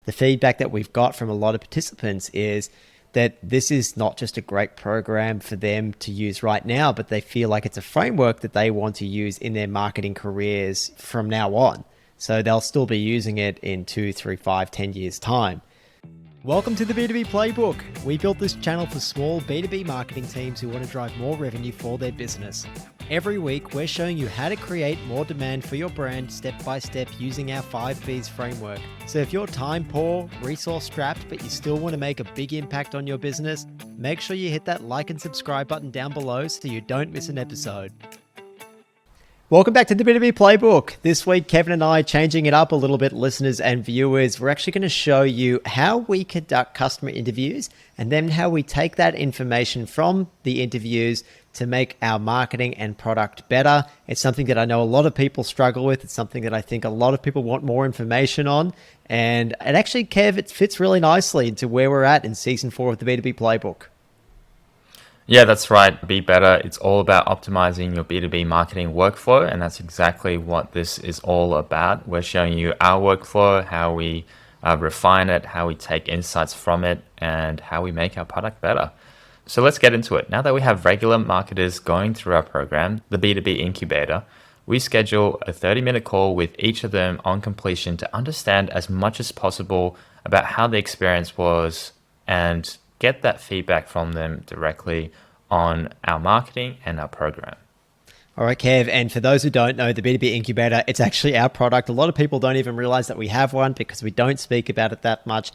the feedback that we've got from a lot of participants is that this is not just a great program for them to use right now, but they feel like it's a framework that they want to use in their marketing careers from now on. So they'll still be using it in 2, 3, 5, 10 years' time. Welcome to the B2B Playbook. We built this channel for small B2B marketing teams who want to drive more revenue for their business. Every week, we're showing you how to create more demand for your brand step by step using our 5Bs framework. So if you're time poor, resource strapped, but you still want to make a big impact on your business, make sure you hit that like and subscribe button down below so you don't miss an episode. Welcome back to the B2B Playbook. This week, Kevin and I, changing it up a little bit, listeners and viewers, we're actually going to show you how we conduct customer interviews and then how we take that information from the interviews to make our marketing and product better. It's something that I know a lot of people struggle with. It's something that I think a lot of people want more information on. And actually, Kev, it fits really nicely into where we're at in season 4 of the B2B Playbook. Yeah, that's right. Be better. It's all about optimizing your B2B marketing workflow. And that's exactly what this is all about. We're showing you our workflow, how we refine it, how we take insights from it, and how we make our product better. So let's get into it. Now that we have regular marketers going through our program, the B2B Incubator, we schedule a 30-minute call with each of them on completion to understand as much as possible about how the experience was and get that feedback from them directly on our marketing and our program. All right, Kev, and for those who don't know, the B2B Incubator, it's actually our product. A lot of people don't even realize that we have one because we don't speak about it that much.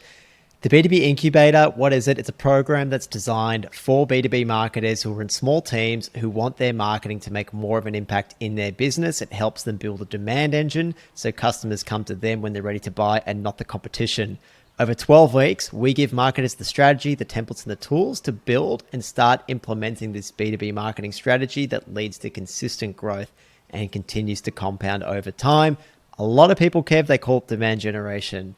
The B2B Incubator, what is it? It's a program that's designed for B2B marketers who are in small teams who want their marketing to make more of an impact in their business. It helps them build a demand engine so customers come to them when they're ready to buy and not the competition. Over 12 weeks, we give marketers the strategy, the templates, and the tools to build and start implementing this B2B marketing strategy that leads to consistent growth and continues to compound over time. A lot of people, Kev, they call it demand generation.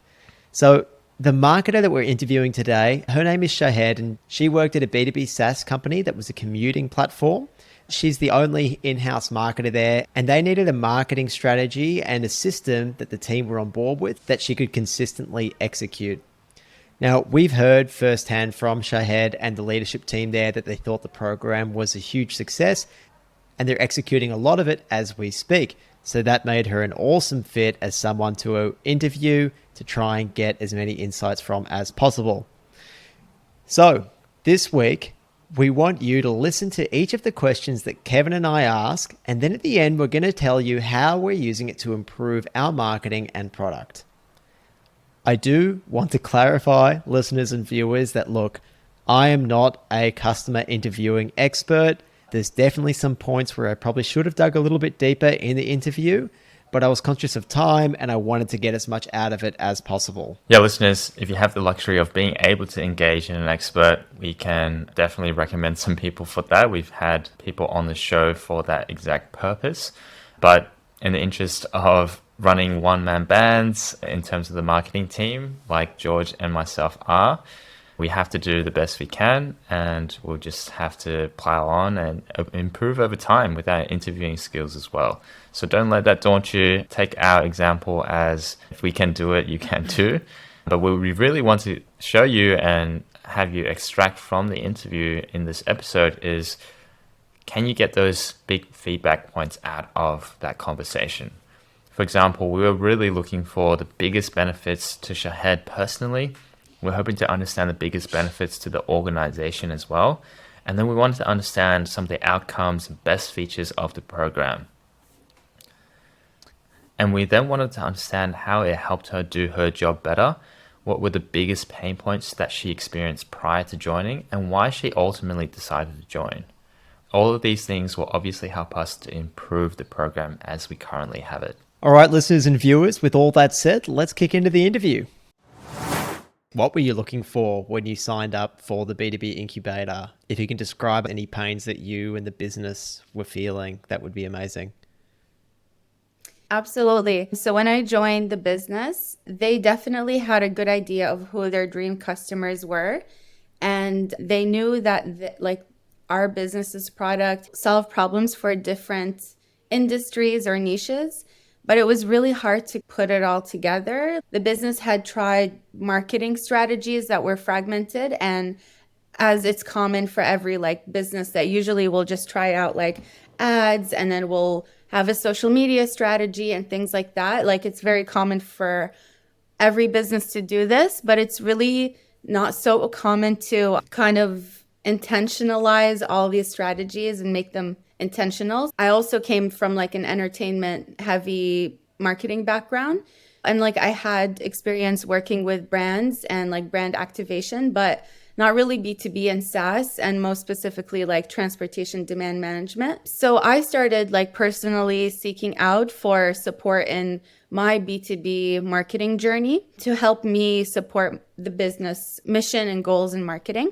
So the marketer that we're interviewing today, her name is Shahed, and she worked at a B2B SaaS company that was a commuting platform. She's the only in-house marketer there, and they needed a marketing strategy and a system that the team were on board with that she could consistently execute. Now, we've heard firsthand from Shahed and the leadership team there that they thought the program was a huge success, and they're executing a lot of it as we speak. So that made her an awesome fit as someone to interview to try and get as many insights from as possible. So this week, we want you to listen to each of the questions that Kevin and I ask, and then at the end, we're going to tell you how we're using it to improve our marketing and product. I do want to clarify, listeners and viewers, that look, I am not a customer interviewing expert. There's definitely some points where I probably should have dug a little bit deeper in the interview, but I was conscious of time and I wanted to get as much out of it as possible. Yeah, listeners, if you have the luxury of being able to engage in an expert, we can definitely recommend some people for that. We've had people on the show for that exact purpose. But in the interest of running one-man bands in terms of the marketing team, like George and myself are, we have to do the best we can, and we'll just have to plow on and improve over time with our interviewing skills as well. So don't let that daunt you. Take our example as if we can do it, you can too. But what we really want to show you and have you extract from the interview in this episode is, can you get those big feedback points out of that conversation? For example, we were really looking for the biggest benefits to Shahed personally. We're hoping to understand the biggest benefits to the organization as well. And then we wanted to understand some of the outcomes and best features of the program. And we then wanted to understand how it helped her do her job better. What were the biggest pain points that she experienced prior to joining, and why she ultimately decided to join. All of these things will obviously help us to improve the program as we currently have it. All right, listeners and viewers, with all that said, let's kick into the interview. What were you looking for when you signed up for the B2B Incubator? If you can describe any pains that you and the business were feeling, that would be amazing. Absolutely. So when I joined the business, they definitely had a good idea of who their dream customers were. And they knew that our business's product solved problems for different industries or niches. but it was really hard to put it all together. The business had tried marketing strategies that were fragmented, and as it's common for every like business, that usually we'll just try out like ads, and then we'll have a social media strategy and things like that. Like it's very common for every business to do this, but it's really not so common to kind of intentionalize all these strategies and make them intentional. I also came from like an entertainment heavy marketing background, and like I had experience working with brands and like brand activation, but not really B2B and SaaS, and most specifically like transportation demand management. So I started like personally seeking out for support in my B2B marketing journey to help me support the business mission and goals in marketing.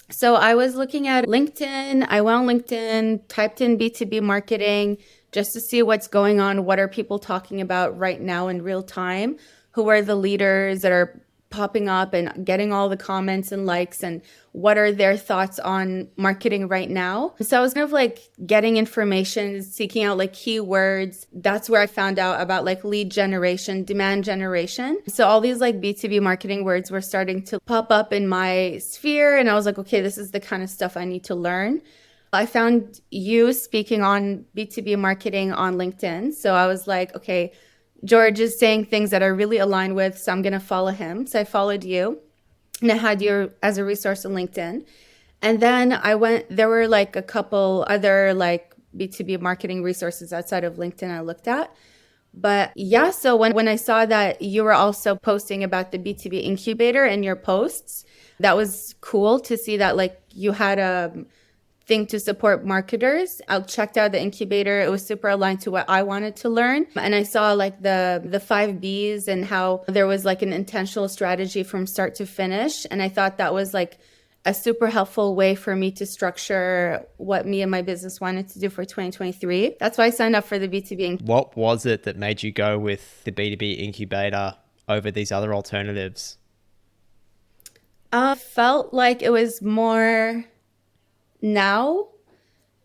So I was looking at LinkedIn. I went on LinkedIn, typed in B2B marketing just to see what's going on. What are people talking about right now in real time? Who are the leaders that are popping up and getting all the comments and likes, and what are their thoughts on marketing right now? So I was kind of like getting information, seeking out like keywords. That's where I found out about like lead generation, demand generation. So all these like B2B marketing words were starting to pop up in my sphere, and I was like, okay, this is the kind of stuff I need to learn. I found you speaking on B2B marketing on LinkedIn. So I was like, okay, George is saying things that I really align with, so I'm going to follow him. So I followed you, and I had you as a resource on LinkedIn. And then there were like a couple other like B2B marketing resources outside of LinkedIn I looked at. But yeah, so when I saw that you were also posting about the B2B incubator in your posts, that was cool to see that like you had a thing to support marketers. I checked out the incubator. It was super aligned to what I wanted to learn. And I saw like the 5 Bs and how there was like an intentional strategy from start to finish. And I thought that was like a super helpful way for me to structure what me and my business wanted to do for 2023. That's why I signed up for the B2B. What was it that made you go with the B2B incubator over these other alternatives? Felt like it was more now.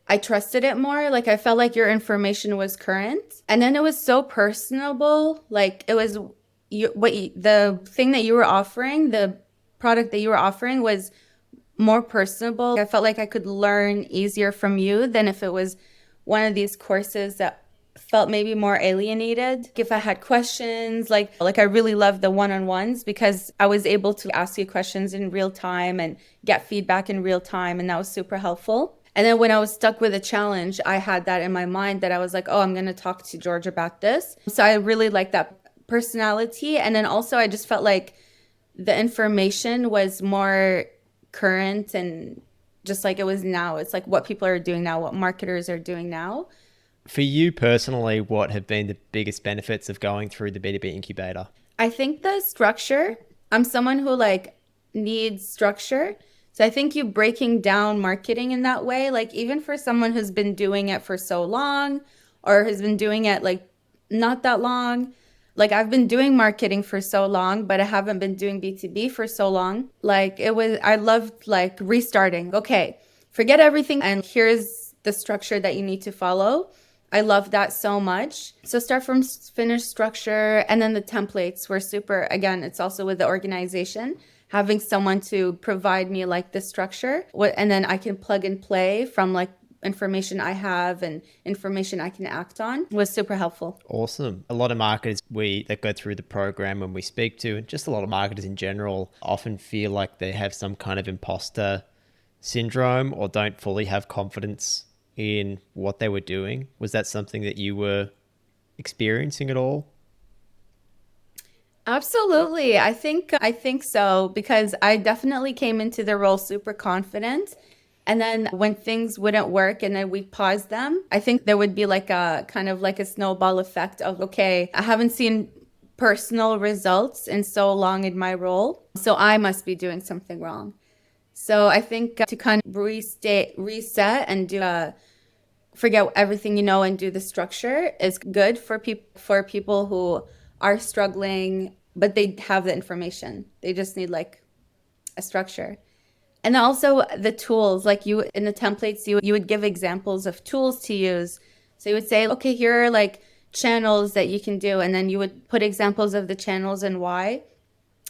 I trusted it more. Like I felt like your information was current, and then it was so personable. Like it was the thing that you were offering, the product that you were offering was more personable. I felt like I could learn easier from you than if it was one of these courses that felt maybe more alienated. If I had questions, like I really loved the one-on-ones because I was able to ask you questions in real time and get feedback in real time, and that was super helpful. And then when I was stuck with a challenge, I had that in my mind that I was like, oh, I'm going to talk to George about this. So I really liked that personality. And then also I just felt like the information was more current and just like it was now. It's like what people are doing now, what marketers are doing now. For you personally, what have been the biggest benefits of going through the B2B incubator? I think the structure, I'm someone who like needs structure. So I think you breaking down marketing in that way, like even for someone who's been doing it for so long or has been doing it like not that long, like I've been doing marketing for so long, but I haven't been doing B2B for so long. Like I loved like restarting. Okay, forget everything and here's the structure that you need to follow. I love that so much. So start from finish structure, and then the templates were super. Again, it's also with the organization, having someone to provide me like the structure, and then I can plug and play from like information I have and information I can act on was super helpful. Awesome. A lot of marketers that go through the program when we speak to, and just a lot of marketers in general, often feel like they have some kind of imposter syndrome or don't fully have confidence in what they were doing. Was that something that you were experiencing at all? Absolutely. I think so, because I definitely came into the role super confident. And then when things wouldn't work and then we paused them, I think there would be like a kind of like a snowball effect of, okay, I haven't seen personal results in so long in my role, so I must be doing something wrong. So I think to kind of reset and forget everything you know and do the structure is good for people who are struggling, but they have the information. They just need like a structure. And also the tools, like you in the templates, you would give examples of tools to use. So you would say, okay, here are like channels that you can do, and then you would put examples of the channels and why.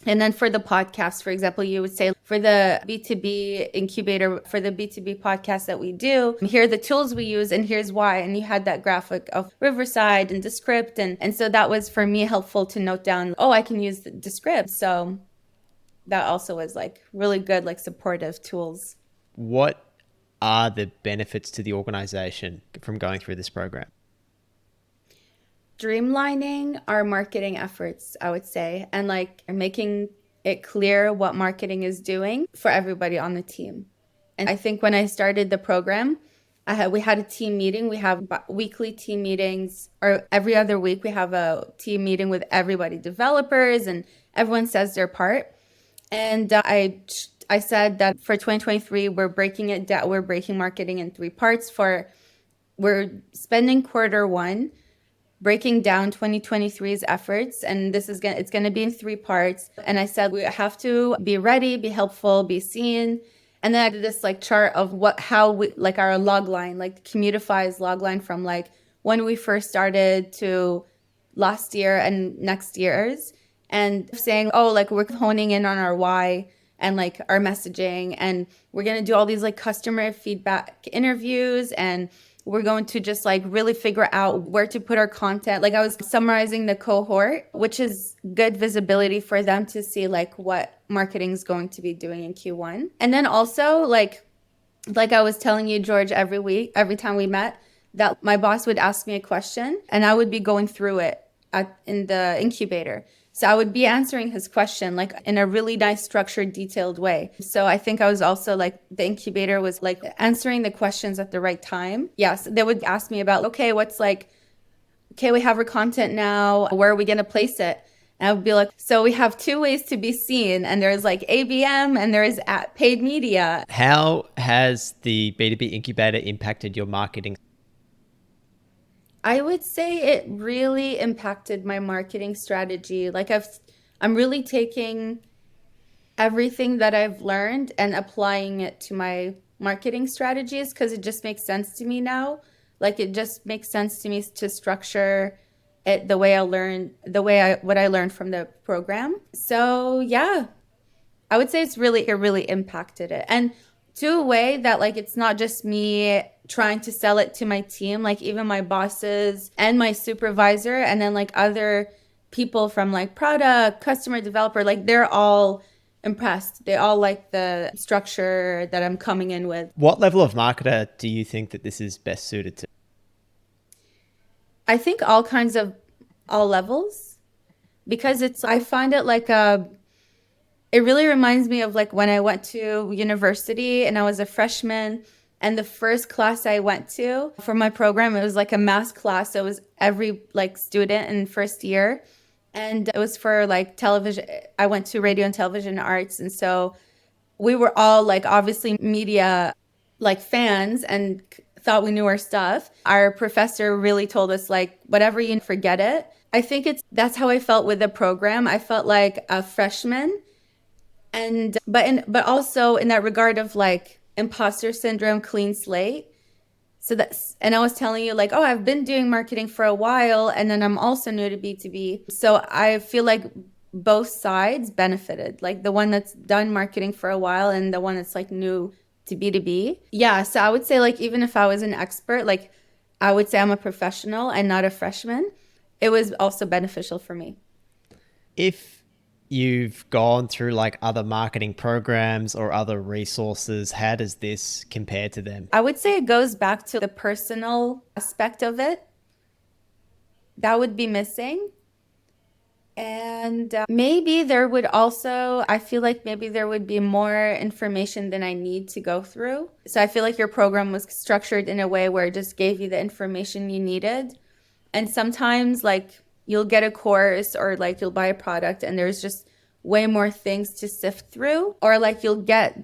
And then for the podcast, for example, you would say for the B2B incubator, for the B2B podcast that we do, here are the tools we use and here's why. And you had that graphic of Riverside and Descript. And so that was for me helpful to note down, oh, I can use the Descript. So that also was like really good, like supportive tools. What are the benefits to the organization from going through this program? Streamlining our marketing efforts, I would say, and like making it clear what marketing is doing for everybody on the team. And I think when I started the program, we had a team meeting. We have weekly team meetings, or every other week we have a team meeting with everybody, developers, and everyone says their part. And I said that for 2023, we're breaking it down. We're breaking marketing in 3 parts. We're spending quarter 1 breaking down 2023's efforts, and it's going to be in 3 parts. And I said we have to be ready, be helpful, be seen. And then I did this like chart of how we like our log line, like Commutify's log line from like when we first started to last year and next year's, and saying, oh, like we're honing in on our why and like our messaging, and we're going to do all these like customer feedback interviews, and we're going to just like really figure out where to put our content. Like I was summarizing the cohort, which is good visibility for them to see like what marketing is going to be doing in Q1. And then also like I was telling you, George, every week, every time we met, that my boss would ask me a question and I would be going through it in the incubator. So I would be answering his question like in a really nice, structured, detailed way. So I think I was also like the incubator was like answering the questions at the right time. Yes, they would ask me about, okay, we have our content now. Where are we going to place it? And I would be like, so we have 2 ways to be seen. And there's like ABM and there's paid media. How has the B2B Incubator impacted your marketing? I would say it really impacted my marketing strategy. Like I'm really taking everything that I've learned and applying it to my marketing strategies because it just makes sense to me now. Like it just makes sense to me to structure it the way what I learned from the program. So yeah, I would say it really impacted it. And to a way that like it's not just me trying to sell it to my team, like even my bosses and my supervisor and then like other people from like product, customer, developer, like they're all impressed. They all like the structure that I'm coming in with. What level of marketer do you think that this is best suited to? I think all levels, because I find it like it really reminds me of like when I went to university and I was a freshman, and the first class I went to for my program, it was like a math class. So it was every like student in first year. And it was for like television. I went to radio and television arts. And so we were all like obviously media like fans and thought we knew our stuff. Our professor really told us like, whatever you forget it. I think that's how I felt with the program. I felt like a freshman. And but also in that regard of like imposter syndrome, clean slate. And I was telling you like, oh, I've been doing marketing for a while and then I'm also new to B2B. So I feel like both sides benefited, like the one that's done marketing for a while and the one that's like new to B2B. Yeah, so I would say like even if I was an expert, like I would say I'm a professional and not a freshman. It was also beneficial for me. If you've gone through like other marketing programs or other resources, how does this compare to them? I would say it goes back to the personal aspect of it. That would be missing. And maybe I feel like maybe there would be more information than I need to go through. So I feel like your program was structured in a way where it just gave you the information you needed. And sometimes like you'll get a course or like you'll buy a product and there's just way more things to sift through, or like you'll get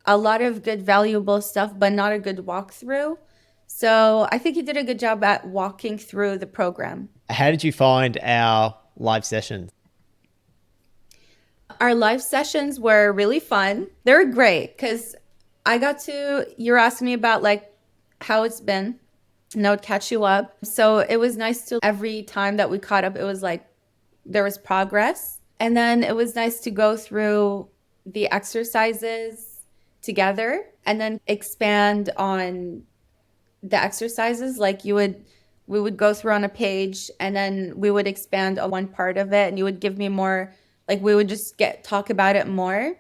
a lot of good valuable stuff but not a good walkthrough. So I think you did a good job at walking through the program. How did you find our live sessions? Our live sessions were really fun. They were great because you're asking me about like how it's been. and I would catch you up. So it was nice to every time that we caught up, it was like there was progress. And then it was nice to go through the exercises together and then expand on the exercises. Like we would go through on a page and then we would expand on one part of it and you would give me more, like we would just talk about it more.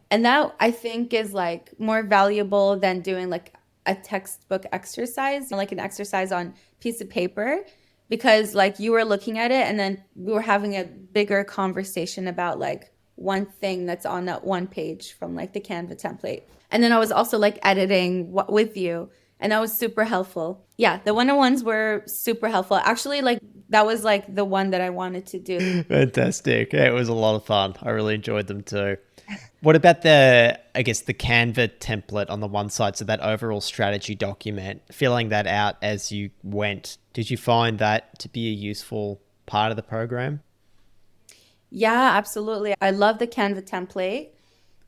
And that I think is like more valuable than doing like a textbook exercise, like an exercise on piece of paper, because like you were looking at it and then we were having a bigger conversation about like one thing that's on that one page from like the Canva template. And then I was also like editing with you, and that was super helpful. Yeah, the one-on-ones were super helpful. Actually, like that was like the one that I wanted to do. Fantastic. Yeah, it was a lot of fun. I really enjoyed them too. What about the, I guess, the Canva template on the one side? So that overall strategy document, filling that out as you went. Did you find that to be a useful part of the program? Yeah, absolutely. I love the Canva template.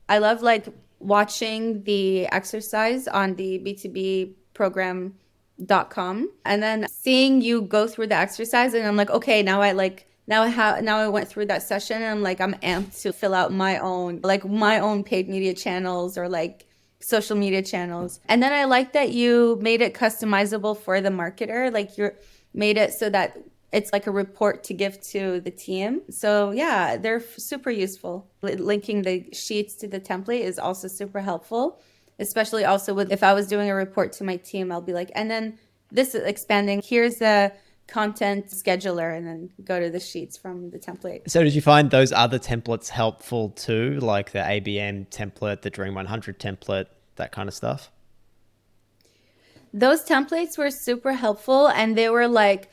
I love like watching the exercise on the B2B program.com and then seeing you go through the exercise and I'm like, okay, now I went through that session and I'm like I'm amped to fill out my own paid media channels or like social media channels. And then I like that you made it customizable for the marketer. Like you made it so that it's like a report to give to the team. So yeah, they're super useful. Linking the sheets to the template is also super helpful, especially also with if I was doing a report to my team, I'll be like, and then this is expanding. Here's the content scheduler, and then go to the sheets from the template. So did you find those other templates helpful too, like the ABM template, the Dream 100 template, that kind of stuff? Those templates were super helpful and they were like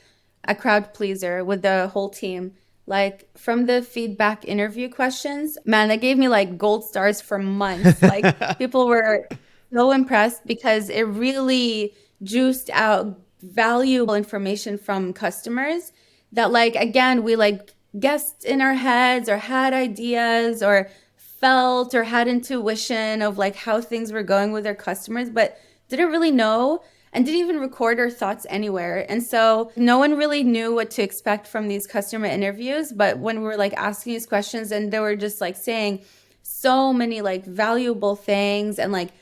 a crowd pleaser with the whole team. Like from the feedback interview questions, man, that gave me like gold stars for months. Like people were so impressed because it really juiced out valuable information from customers that like again we like guessed in our heads or had ideas or felt or had intuition of like how things were going with their customers, but didn't really know and didn't even record our thoughts anywhere. And so no one really knew what to expect from these customer interviews. But when we were like asking these questions and they were just like saying so many like valuable things and like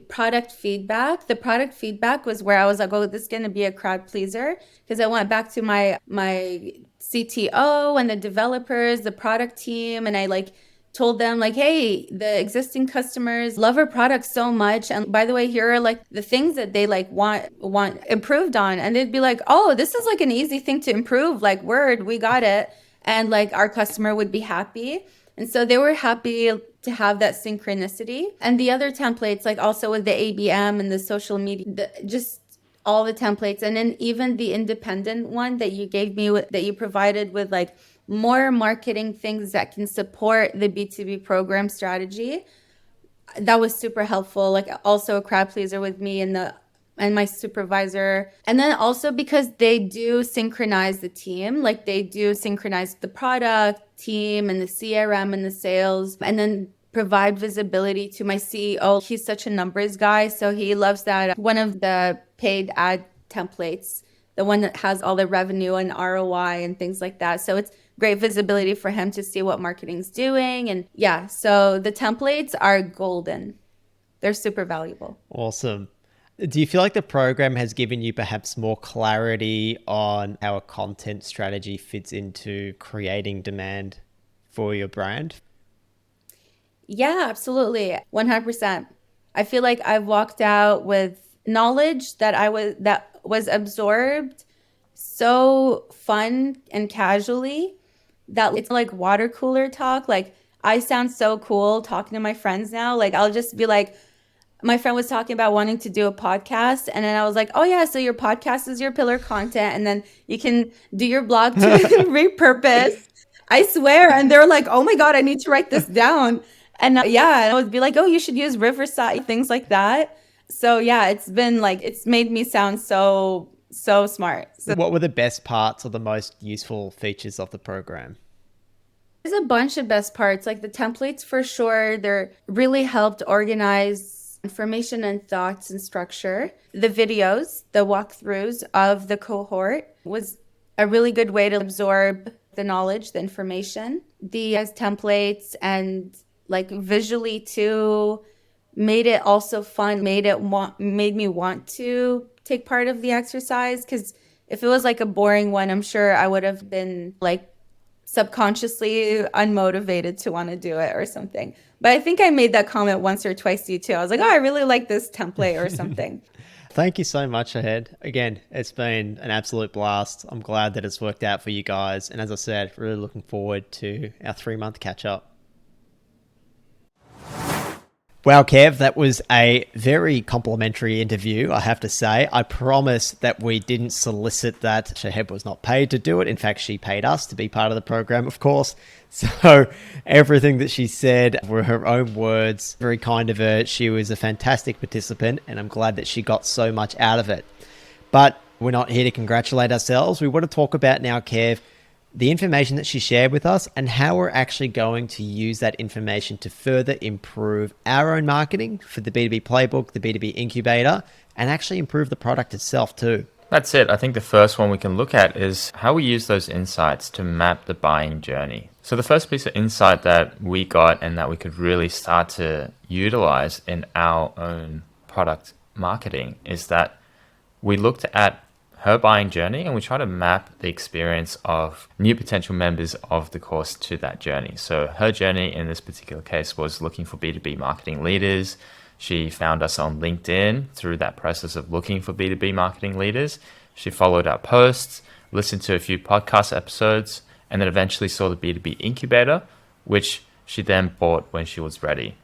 product feedback. The product feedback was where I was like, oh, this is going to be a crowd pleaser. Because I went back to my CTO and the developers, the product team, and I like told them like, hey, the existing customers love our product so much, and by the way, here are like the things that they like want improved on. And they'd be like, oh, this is like an easy thing to improve, like word, we got it. And like our customer would be happy. And so they were happy to have that synchronicity. And the other templates, like also with the ABM and the social media, just all the templates. And then even the independent one that you gave me, that you provided with like more marketing things that can support the B2B program strategy. That was super helpful. Like also a crowd pleaser with me and my supervisor. And then also because they do synchronize the team, like they do synchronize the product team and the CRM and the sales, and then provide visibility to my CEO. He's such a numbers guy, so he loves that. One of the paid ad templates, the one that has all the revenue and ROI and things like that. So it's great visibility for him to see what marketing's doing. And yeah, so the templates are golden. They're super valuable. Awesome. Do you feel like the program has given you perhaps more clarity on how a content strategy fits into creating demand for your brand? Yeah, absolutely. 100%. I feel like I've walked out with knowledge that was absorbed so fun and casually that it's like water cooler talk. Like I sound so cool talking to my friends now. Like I'll just be like, my friend was talking about wanting to do a podcast, and then I was like, oh yeah, so your podcast is your pillar content and then you can do your blog to repurpose. I swear. And they're like, oh my God, I need to write this down. And yeah, I would be like, oh, you should use Riverside, things like that. So yeah, it's been like, it's made me sound so smart. So What were the best parts or the most useful features of the program? there's a bunch of best parts, like the templates for sure. They're really helped organize information and thoughts and structure. The videos, the walkthroughs of the cohort was a really good way to absorb the knowledge, the information. The templates and like visually too made it also fun, made me want to take part of the exercise, because if it was like a boring one, I'm sure I would have been like subconsciously unmotivated to want to do it or something. But I think I made that comment once or twice to you too. I was like, oh, I really like this template or something. Thank you so much, Ahead. Again, it's been an absolute blast. I'm glad that it's worked out for you guys. And as I said, really looking forward to our 3-month catch up. Wow, Kev, that was a very complimentary interview, I have to say. I promise that we didn't solicit that. Shaheb was not paid to do it. In fact, she paid us to be part of the program, of course. So everything that she said were her own words. Very kind of her. She was a fantastic participant, and I'm glad that she got so much out of it. But we're not here to congratulate ourselves. We want to talk about now, Kev, the information that she shared with us and how we're actually going to use that information to further improve our own marketing for the B2B Playbook, the B2B Incubator, and actually improve the product itself too. That's it. I think the first one we can look at is how we use those insights to map the buying journey. So the first piece of insight that we got and that we could really start to utilize in our own product marketing is that we looked at her buying journey and we try to map the experience of new potential members of the course to that journey. So her journey in this particular case was looking for B2B marketing leaders. She found us on LinkedIn through that process of looking for B2B marketing leaders. She followed our posts, listened to a few podcast episodes, and then eventually saw the B2B Incubator, which she then bought when she was ready.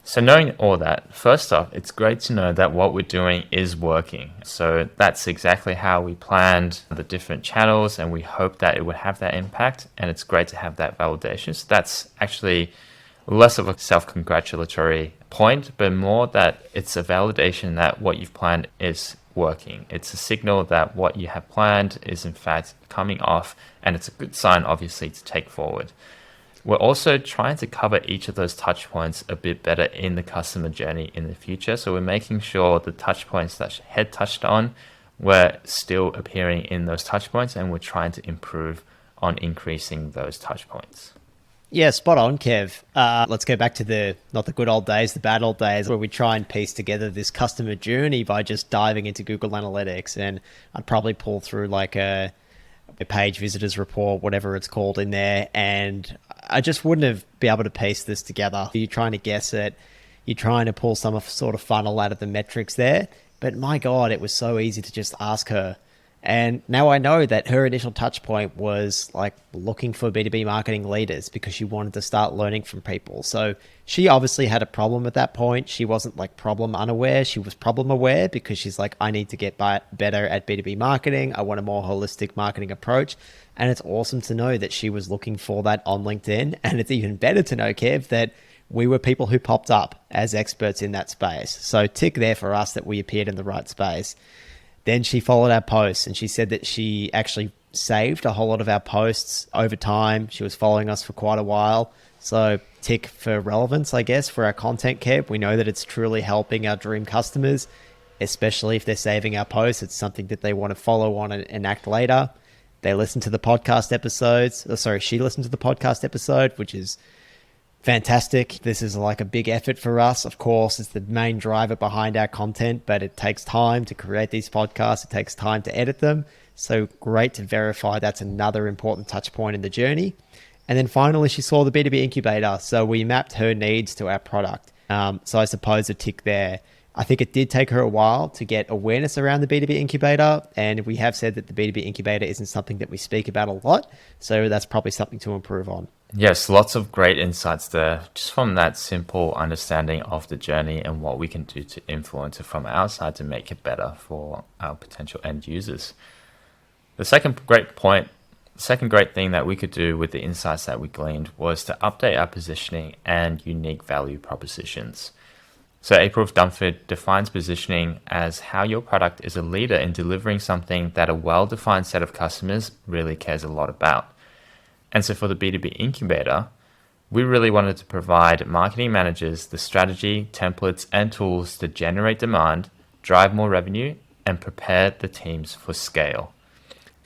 So knowing all that, first off, it's great to know that what we're doing is working. So that's exactly how we planned the different channels, and we hope that it would have that impact, and it's great to have that validation. So that's actually less of a self-congratulatory point, but more that it's a validation that what you've planned is working. It's a signal that what you have planned is in fact coming off, and it's a good sign, obviously, to take forward. We're also trying to cover each of those touch points a bit better in the customer journey in the future. So we're making sure the touch points that Head touched on were still appearing in those touch points, and we're trying to improve on increasing those touch points. Yeah, spot on, Kev. Let's go back to not the good old days, the bad old days, where we try and piece together this customer journey by just diving into Google Analytics. And I'd probably pull through like a page visitors report, whatever it's called in there. And I just wouldn't have been able to piece this together. You're trying to guess it. You're trying to pull some sort of funnel out of the metrics there. But my God, it was so easy to just ask her. And now I know that her initial touch point was like looking for B2B marketing leaders because she wanted to start learning from people. So she obviously had a problem at that point. She wasn't like problem unaware. She was problem aware because she's like, I need to get better at B2B marketing. I want a more holistic marketing approach. And it's awesome to know that she was looking for that on LinkedIn. And it's even better to know, Kev, that we were people who popped up as experts in that space. So tick there for us that we appeared in the right space. Then she followed our posts and she said that she actually saved a whole lot of our posts over time. She was following us for quite a while. So tick for relevance, I guess, for our content, Kev. We know that it's truly helping our dream customers, especially if they're saving our posts. It's something that they want to follow on and act later. They listen to the podcast episodes. She listened to the podcast episode, which is fantastic. This is like a big effort for us. Of course, it's the main driver behind our content, but it takes time to create these podcasts. It takes time to edit them. So great to verify that's another important touch point in the journey. And then finally, she saw the B2B Incubator. So we mapped her needs to our product. So I suppose a tick there. I think it did take her a while to get awareness around the B2B Incubator. And we have said that the B2B Incubator isn't something that we speak about a lot. So that's probably something to improve on. Yes, lots of great insights there, just from that simple understanding of the journey and what we can do to influence it from our side to make it better for our potential end users. The second great thing that we could do with the insights that we gleaned was to update our positioning and unique value propositions. So April Dunford defines positioning as how your product is a leader in delivering something that a well-defined set of customers really cares a lot about. And so for the B2B Incubator, We really wanted to provide marketing managers the strategy, templates, and tools to generate demand, drive more revenue, and prepare the teams for scale.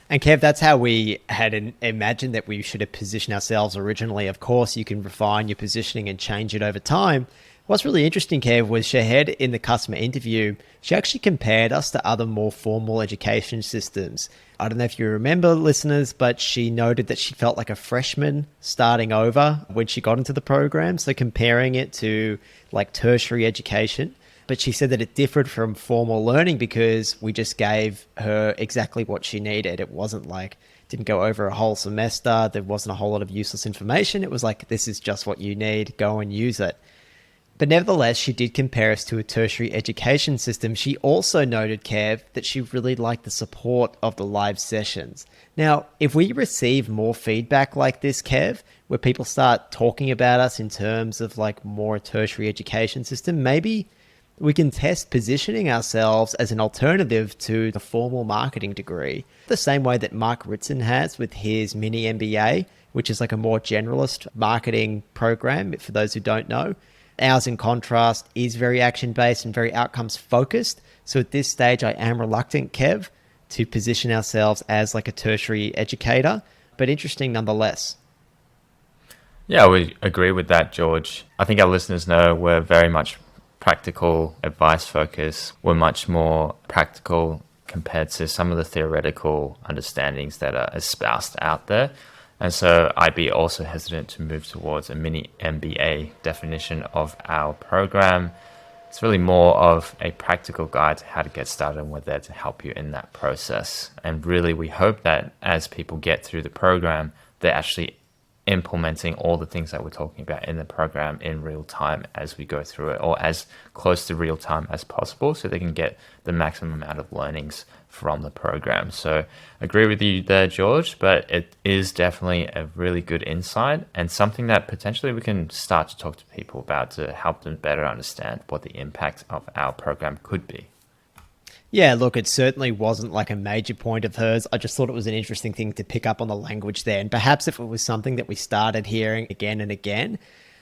And Kev, that's how we had imagined that we should have positioned ourselves originally. Of course, you can refine your positioning and change it over time. What's really interesting, Kev, was Shahed in the customer interview, she actually compared us to other more formal education systems. I don't know if you remember, listeners, but she noted that she felt like a freshman starting over when she got into the program. So comparing it to like tertiary education. But she said that it differed from formal learning because we just gave her exactly what she needed. It wasn't like, didn't go over a whole semester. There wasn't a whole lot of useless information. It was like, this is just what you need. Go and use it. But nevertheless, she did compare us to a tertiary education system. She also noted, Kev, that she really liked the support of the live sessions. Now, if we receive more feedback like this, Kev, where people start talking about us in terms of like more tertiary education system, maybe we can test positioning ourselves as an alternative to the formal marketing degree, the same way that Mark Ritson has with his mini MBA, which is like a more generalist marketing program for those who don't know. Ours, in contrast, is very action-based and very outcomes-focused. So at this stage, I am reluctant, Kev, to position ourselves as like a tertiary educator, but interesting nonetheless. Yeah, we agree with that, George. I think our listeners know we're very much practical advice focused. We're much more practical compared to some of the theoretical understandings that are espoused out there. And so I'd be also hesitant to move towards a mini MBA definition of our program. It's really more of a practical guide to how to get started, and we're there to help you in that process. And really, we hope that as people get through the program, they're actually implementing all the things that we're talking about in the program in real time as we go through it, or as close to real time as possible, so they can get the maximum amount of learnings from the program. So agree with you there, George, but it is definitely a really good insight and something that potentially we can start to talk to people about to help them better understand what the impact of our program could be. Yeah, look, it certainly wasn't like a major point of hers. I just thought it was an interesting thing to pick up on the language there. And perhaps if it was something that we started hearing again and again,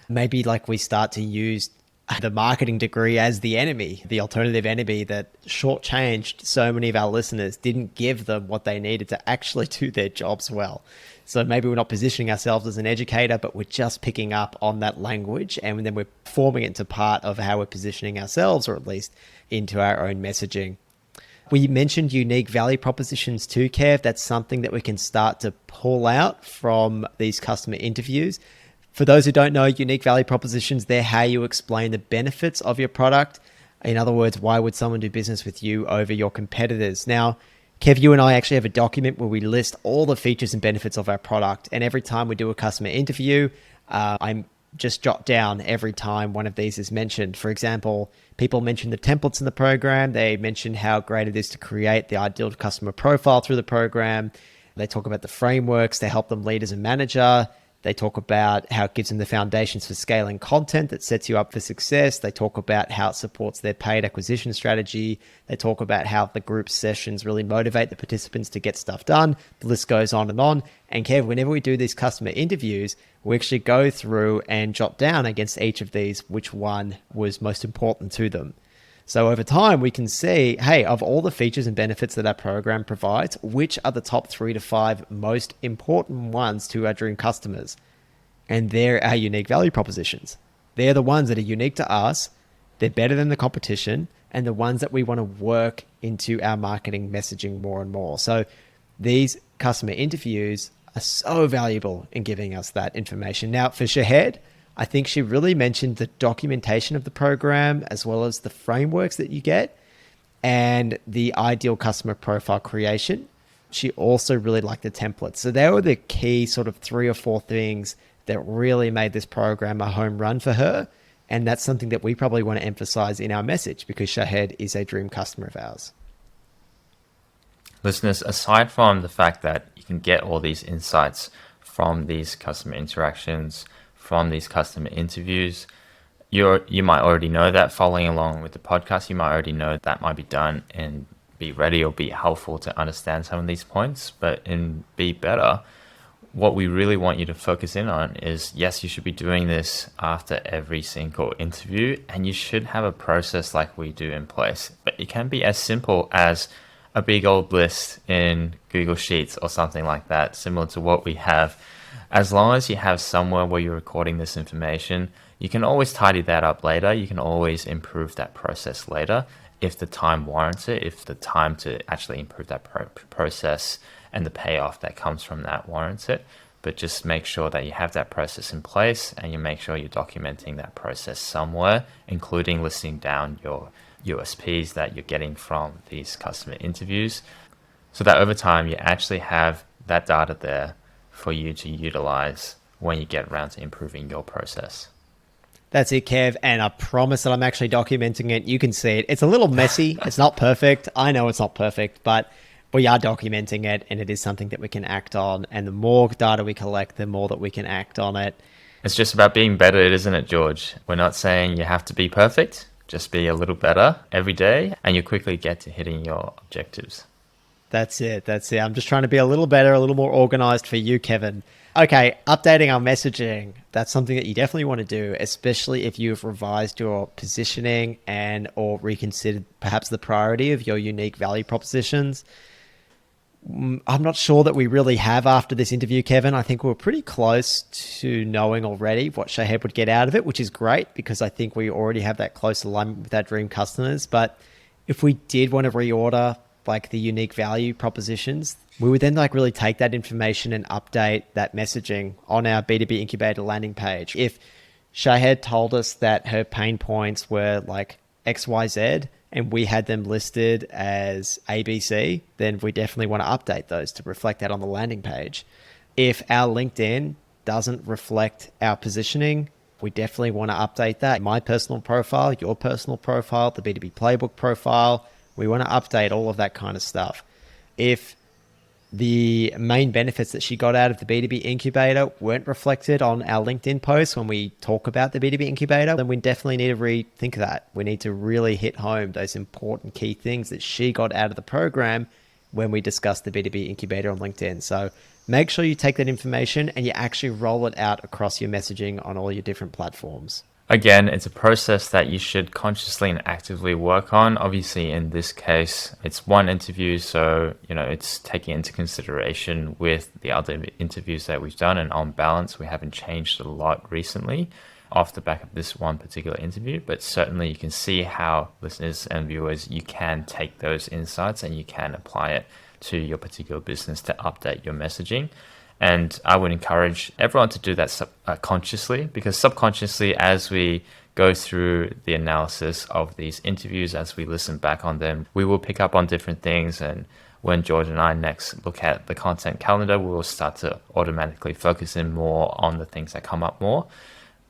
maybe like we start to use the marketing degree as the enemy, the alternative enemy that shortchanged so many of our listeners, didn't give them what they needed to actually do their jobs well. So maybe we're not positioning ourselves as an educator, but we're just picking up on that language and then we're forming it into part of how we're positioning ourselves, or at least into our own messaging. We mentioned unique value propositions too, Kev. That's something that we can start to pull out from these customer interviews. For those who don't know, unique value propositions, they're how you explain the benefits of your product. In other words, why would someone do business with you over your competitors? Now, Kev, you and I actually have a document where we list all the features and benefits of our product. And every time we do a customer interview, I'm just jot down every time one of these is mentioned. For example, people mention the templates in the program. They mention how great it is to create the ideal customer profile through the program. They talk about the frameworks to help them lead as a manager. They talk about how it gives them the foundations for scaling content that sets you up for success. They talk about how it supports their paid acquisition strategy. They talk about how the group sessions really motivate the participants to get stuff done. The list goes on. And Kev, whenever we do these customer interviews, we actually go through and jot down against each of these which one was most important to them. So over time, we can see, hey, of all the features and benefits that our program provides, which are the top 3 to 5 most important ones to our dream customers? And they're our unique value propositions. They're the ones that are unique to us. They're better than the competition, and the ones that we want to work into our marketing messaging more and more. So these customer interviews are so valuable in giving us that information. Now, for Shahed, I think she really mentioned the documentation of the program, as well as the frameworks that you get and the ideal customer profile creation. She also really liked the templates. So they were the key sort of 3 or 4 things that really made this program a home run for her. And that's something that we probably want to emphasize in our message, because Shahed is a dream customer of ours. Listeners, aside from the fact that you can get all these insights from these customer interactions, from these customer interviews, you might already know that. Following along with the podcast, you might already know that might be done and be ready or be helpful to understand some of these points. But in Be Better, what we really want you to focus in on is, yes, you should be doing this after every single interview, and you should have a process like we do in place. But it can be as simple as a big old list in Google Sheets or something like that, similar to what we have. As long as you have somewhere where you're recording this information, you can always tidy that up later. You can always improve that process later if the time warrants it, if the time to actually improve that process and the payoff that comes from that warrants it. But just make sure that you have that process in place, and you make sure you're documenting that process somewhere, including listing down your USPs that you're getting from these customer interviews, so that over time you actually have that data there for you to utilize when you get around to improving your process. That's it, Kev. And I promise that I'm actually documenting it. You can see it. It's a little messy. It's not perfect. I know it's not perfect, but we are documenting it, and it is something that we can act on. And the more data we collect, the more that we can act on it. It's just about being better, isn't it, George? We're not saying you have to be perfect. Just be a little better every day, and you quickly get to hitting your objectives. That's it. That's it. I'm just trying to be a little better, a little more organized for you, Kevin. Okay, updating our messaging. That's something that you definitely want to do, especially if you've revised your positioning and or reconsidered perhaps the priority of your unique value propositions. I'm not sure that we really have after this interview, Kevin. I think we're pretty close to knowing already what Shahed would get out of it, which is great because I think we already have that close alignment with our dream customers. But if we did want to reorder like the unique value propositions, we would then like really take that information and update that messaging on our B2B Incubator landing page. If Shahed told us that her pain points were like XYZ and we had them listed as ABC, then we definitely want to update those to reflect that on the landing page. If our LinkedIn doesn't reflect our positioning, we definitely want to update that. My personal profile, your personal profile, the B2B Playbook profile, we want to update all of that kind of stuff. If the main benefits that she got out of the B2B Incubator weren't reflected on our LinkedIn posts when we talk about the B2B Incubator, then we definitely need to rethink that. We need to really hit home those important key things that she got out of the program when we discuss the B2B Incubator on LinkedIn. So make sure you take that information and you actually roll it out across your messaging on all your different platforms. Again, it's a process that you should consciously and actively work on. Obviously, in this case, it's one interview, so it's taking into consideration with the other interviews that we've done, and on balance, we haven't changed a lot recently off the back of this one particular interview, but certainly you can see how listeners and viewers, you can take those insights and you can apply it to your particular business to update your messaging. And I would encourage everyone to do that consciously, because subconsciously, as we go through the analysis of these interviews, as we listen back on them, we will pick up on different things. And when George and I next look at the content calendar, we will start to automatically focus in more on the things that come up more.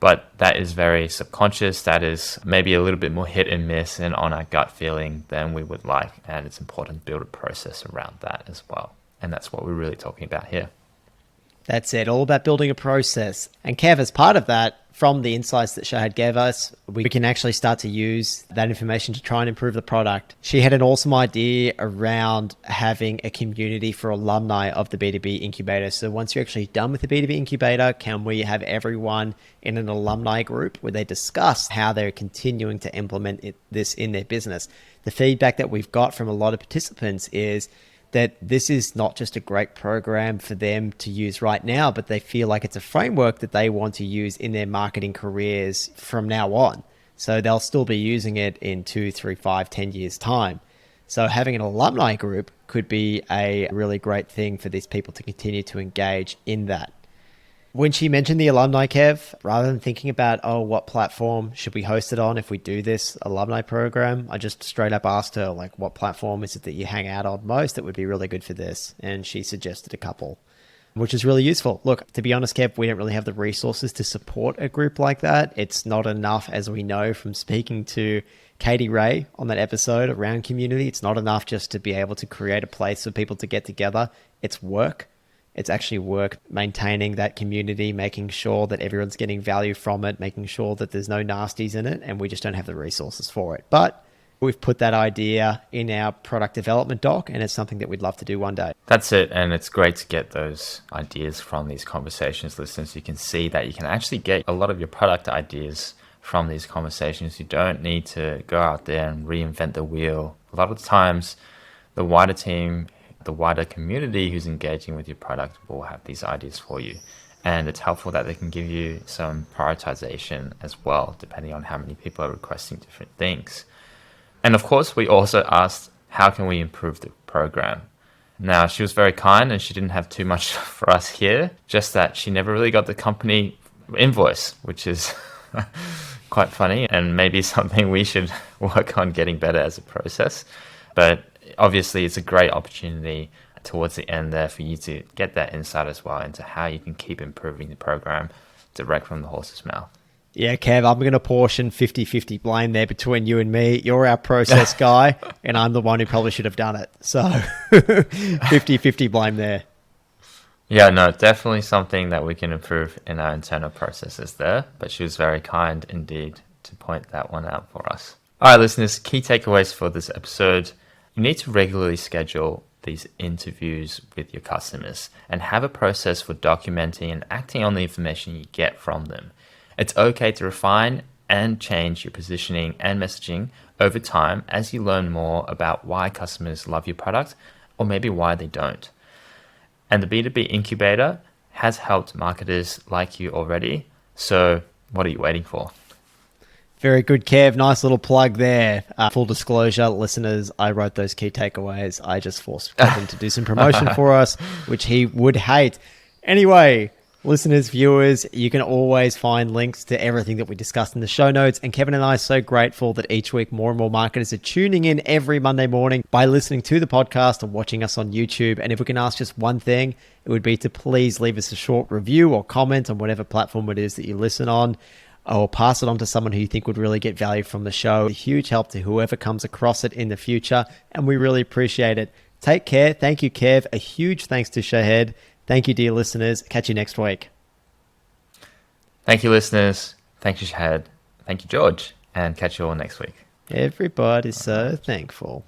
But that is very subconscious. That is maybe a little bit more hit and miss and on our gut feeling than we would like. And it's important to build a process around that as well. And that's what we're really talking about here. That's it, all about building a process. And Kev, as part of that, from the insights that Shahed gave us, we can actually start to use that information to try and improve the product. She had an awesome idea around having a community for alumni of the B2B Incubator. So once you're actually done with the B2B Incubator, can we have everyone in an alumni group where they discuss how they're continuing to implement this in their business? The feedback that we've got from a lot of participants is that this is not just a great program for them to use right now, but they feel like it's a framework that they want to use in their marketing careers from now on. So they'll still be using it in 2, 3, 5, 10 years time. So having an alumni group could be a really great thing for these people to continue to engage in that. When she mentioned the alumni, Kev, rather than thinking about, what platform should we host it on if we do this alumni program, I just straight up asked her, like, what platform is it that you hang out on most that would be really good for this? And she suggested a couple, which is really useful. Look, to be honest, Kev, we don't really have the resources to support a group like that. It's not enough, as we know from speaking to Katie Ray on that episode around community. It's not enough just to be able to create a place for people to get together. It's work. It's actually work maintaining that community, making sure that everyone's getting value from it, making sure that there's no nasties in it, and we just don't have the resources for it. But We've put that idea in our product development doc, and it's something that we'd love to do one day. That's it. And it's great to get those ideas from these conversations, listeners. You can see that you can actually get a lot of your product ideas from these conversations. You don't need to go out there and reinvent the wheel. A lot of the times, the wider team, the wider community who's engaging with your product will have these ideas for you. And it's helpful that they can give you some prioritization as well, depending on how many people are requesting different things. And of course, we also asked, how can we improve the program? Now, she was very kind and she didn't have too much for us here, just that she never really got the company invoice, which is quite funny and maybe something we should work on getting better as a process. But obviously, it's a great opportunity towards the end there for you to get that insight as well into how you can keep improving the program direct from the horse's mouth. Yeah, Kev, I'm going to portion 50-50 blame there between you and me. You're our process guy, and I'm the one who probably should have done it. So 50-50 blame there. Yeah, no, definitely something that we can improve in our internal processes there. But she was very kind indeed to point that one out for us. All right, listeners, key takeaways for this episode. You need to regularly schedule these interviews with your customers and have a process for documenting and acting on the information you get from them. It's okay to refine and change your positioning and messaging over time as you learn more about why customers love your product or maybe why they don't. And the B2B Incubator has helped marketers like you already. So what are you waiting for? Very good, Kev. Nice little plug there. Full disclosure, listeners, I wrote those key takeaways. I just forced Kevin to do some promotion for us, which he would hate. Anyway, listeners, viewers, you can always find links to everything that we discussed in the show notes. And Kevin and I are so grateful that each week more and more marketers are tuning in every Monday morning by listening to the podcast and watching us on YouTube. And if we can ask just one thing, it would be to please leave us a short review or comment on whatever platform it is that you listen on, or pass it on to someone who you think would really get value from the show. A huge help to whoever comes across it in the future, and we really appreciate it. Take care. Thank you, Kev. A huge thanks to Shahed. Thank you, dear listeners. Catch you next week. Thank you, listeners. Thank you, Shahed. Thank you, George. And catch you all next week. Everybody's so thankful.